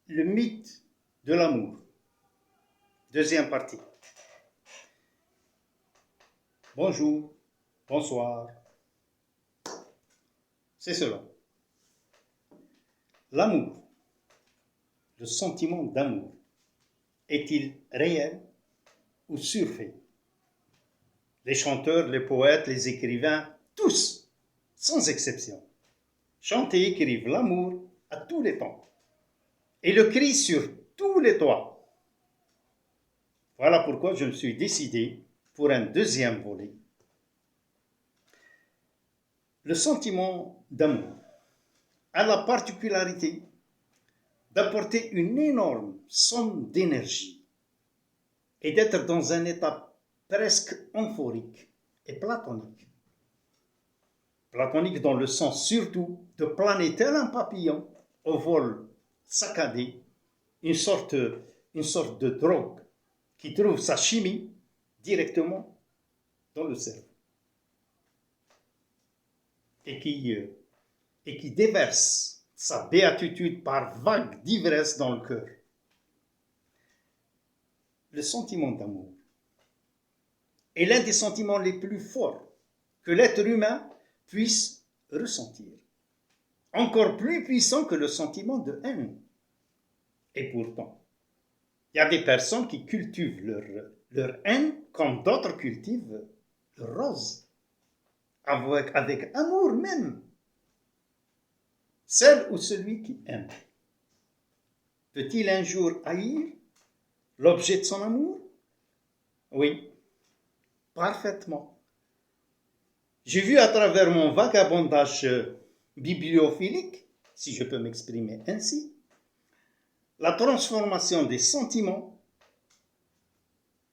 Le mythe de l'amour. Deuxième partie. Bonjour, bonsoir. C'est cela. L'amour, le sentiment d'amour, est-il réel ou surfait? Les chanteurs, les poètes, les écrivains, tous, sans exception, chantent et écrivent l'amour à tous les temps et le crient sur tous les toits. Voilà pourquoi je me suis décidé pour un deuxième volet. Le sentiment d'amour a la particularité d'apporter une énorme somme d'énergie et d'être dans un état presque euphorique et platonique. Platonique dans le sens surtout de planer tel un papillon au vol saccadé, une sorte de drogue qui trouve sa chimie directement dans le cerveau et qui déverse sa béatitude par vagues d'ivresse dans le cœur. Le sentiment d'amour est l'un des sentiments les plus forts que l'être humain puisse ressentir, encore plus puissant que le sentiment de haine. Et pourtant, il y a des personnes qui cultivent leur haine comme d'autres cultivent leur rose, avec amour même. Celle ou celui qui aime peut-il un jour haïr l'objet de son amour? Oui, parfaitement. J'ai vu à travers mon vagabondage bibliophilique, si je peux m'exprimer ainsi, la transformation des sentiments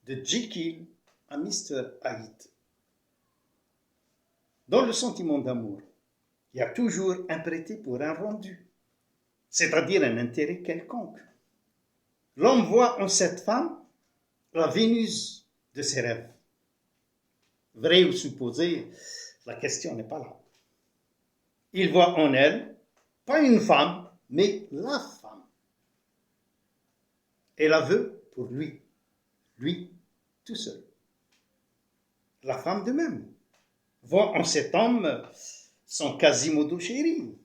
de Jekyll à Mr. Hyde. Dans le sentiment d'amour, il y a toujours un prêté pour un rendu, c'est-à-dire un intérêt quelconque. L'homme voit en cette femme la Vénus de ses rêves. Vrai ou supposé, la question n'est pas là. Il voit en elle, pas une femme, mais la femme. Et la veut pour lui tout seul. La femme de même voit en cet homme son Quasimodo chéri.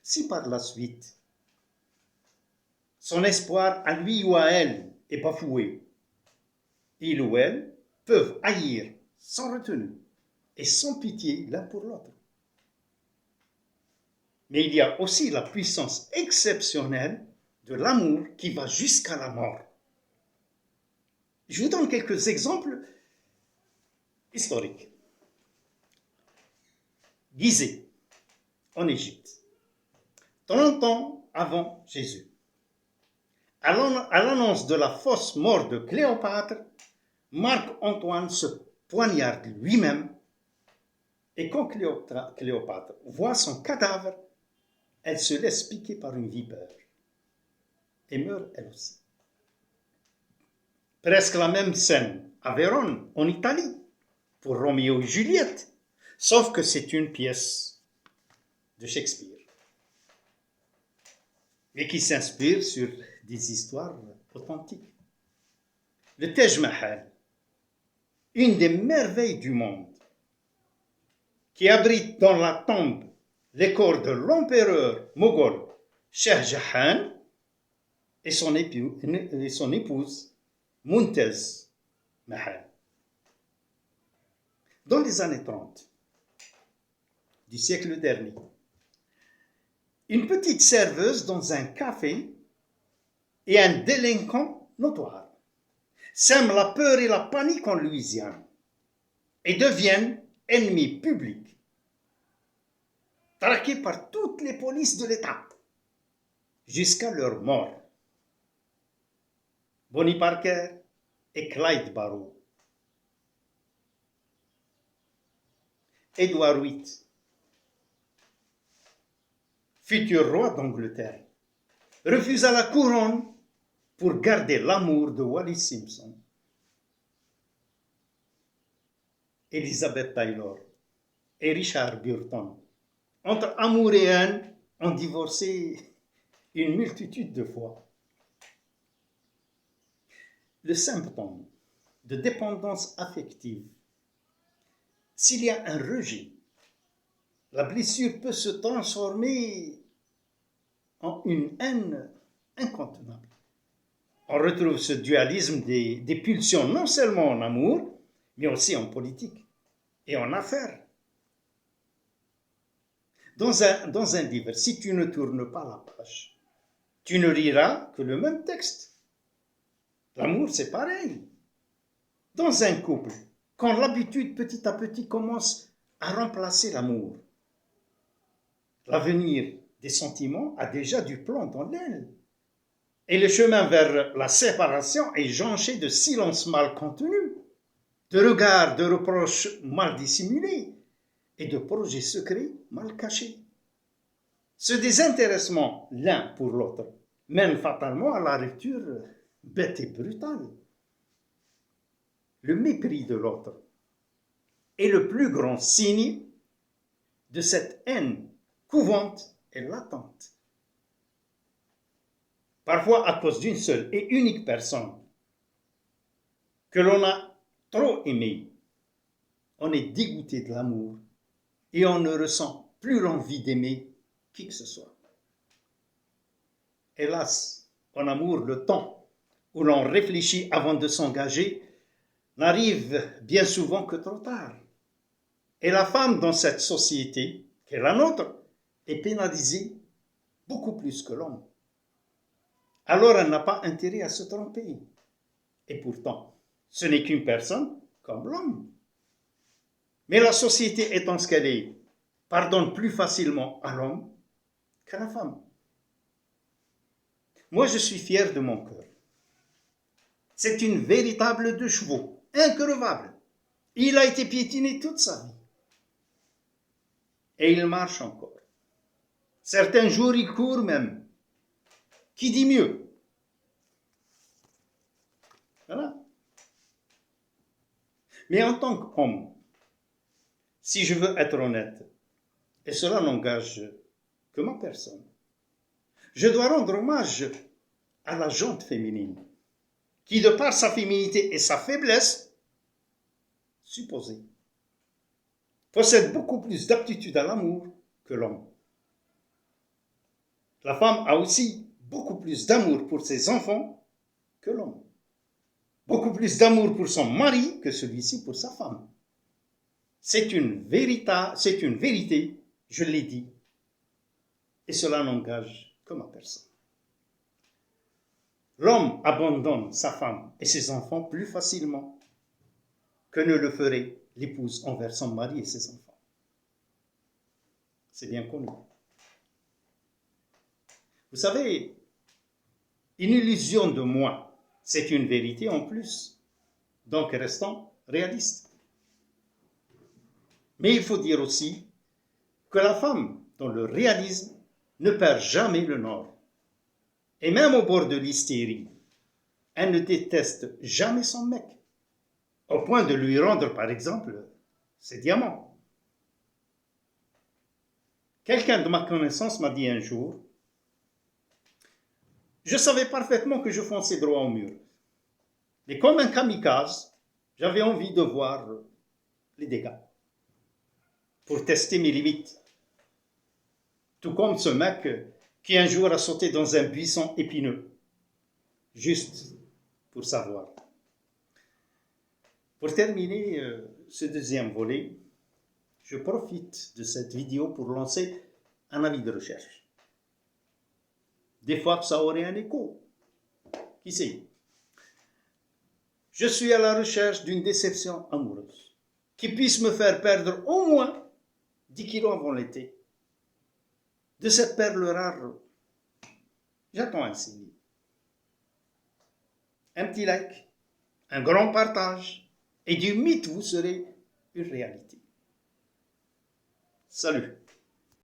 Si par la suite, son espoir à lui ou à elle est bafoué, il ou elle peuvent haïr sans retenue et sans pitié l'un pour l'autre. Mais il y a aussi la puissance exceptionnelle de l'amour qui va jusqu'à la mort. Je vous donne quelques exemples historiques. Gizeh, en Égypte, 30 ans avant Jésus. À l'annonce de la fausse mort de Cléopâtre, Marc-Antoine se poignarde lui-même et quand Cléopâtre voit son cadavre, elle se laisse piquer par une vipère et meurt elle aussi. Presque la même scène à Vérone, en Italie, pour Roméo et Juliette, sauf que c'est une pièce de Shakespeare, mais qui s'inspire sur des histoires authentiques. Le Taj Mahal, une des merveilles du monde, qui abrite dans la tombe les corps de l'empereur moghol Shah Jahan et son épouse Mumtaz Mahal. Dans les années 30 du siècle dernier, une petite serveuse dans un café et un délinquant notoire sèment la peur et la panique en Louisiane et deviennent ennemis publics, traqués par toutes les polices de l'État, jusqu'à leur mort. Bonnie Parker et Clyde Barrow. Édouard VIII, futur roi d'Angleterre, refusa la couronne pour garder l'amour de Wallis Simpson. Elizabeth Taylor et Richard Burton, entre amour et haine, ont divorcé une multitude de fois. Le symptôme de dépendance affective, s'il y a un rejet, la blessure peut se transformer en une haine incontenable. On retrouve ce dualisme des pulsions non seulement en amour, mais aussi en politique et en affaires. Dans un livre, si tu ne tournes pas la page, tu ne liras que le même texte. L'amour, c'est pareil. Dans un couple, quand l'habitude petit à petit commence à remplacer l'amour, l'avenir des sentiments a déjà du plomb dans l'aile. Et le chemin vers la séparation est jonché de silences mal contenus, de regards, de reproches mal dissimulés et de projets secrets mal cachés. Ce désintéressement l'un pour l'autre mène fatalement à la rupture bête et brutale. Le mépris de l'autre est le plus grand signe de cette haine couvante et latente. Parfois à cause d'une seule et unique personne que l'on a trop aimée, on est dégoûté de l'amour et on ne ressent plus l'envie d'aimer qui que ce soit. Hélas, en amour, le temps où l'on réfléchit avant de s'engager n'arrive bien souvent que trop tard. Et la femme dans cette société, qui est la nôtre, est pénalisée beaucoup plus que l'homme. Alors elle n'a pas intérêt à se tromper. Et pourtant, ce n'est qu'une personne comme l'homme. Mais la société étant ce qu'elle est, pardonne plus facilement à l'homme qu'à la femme. Moi, je suis fier de mon cœur. C'est une véritable deux chevaux, increvable. Il a été piétiné toute sa vie. Et il marche encore. Certains jours, il court même. Qui dit mieux? Voilà. Mais en tant qu'homme, si je veux être honnête, et cela n'engage que ma personne, je dois rendre hommage à la jante féminine, qui, de par sa féminité et sa faiblesse supposée, possède beaucoup plus d'aptitude à l'amour que l'homme. La femme a aussi beaucoup plus d'amour pour ses enfants que l'homme. Beaucoup plus d'amour pour son mari que celui-ci pour sa femme. C'est une vérité, je l'ai dit, et cela n'engage que ma personne. L'homme abandonne sa femme et ses enfants plus facilement que ne le ferait l'épouse envers son mari et ses enfants. C'est bien connu. Vous savez, une illusion de moi, c'est une vérité en plus. Donc restons réalistes. Mais il faut dire aussi que la femme, dans le réalisme, ne perd jamais le nord. Et même au bord de l'hystérie, elle ne déteste jamais son mec, au point de lui rendre, par exemple, ses diamants. Quelqu'un de ma connaissance m'a dit un jour, je savais parfaitement que je fonçais droit au mur. Mais comme un kamikaze, j'avais envie de voir les dégâts pour tester mes limites. Tout comme ce mec qui un jour a sauté dans un buisson épineux, juste pour savoir. Pour terminer ce deuxième volet, je profite de cette vidéo pour lancer un avis de recherche. Des fois que ça aurait un écho. Qui sait? Je suis à la recherche d'une déception amoureuse qui puisse me faire perdre au moins 10 kilos avant l'été. De cette perle rare, j'attends un signe. Un petit like, un grand partage, et du mythe vous serez une réalité. Salut!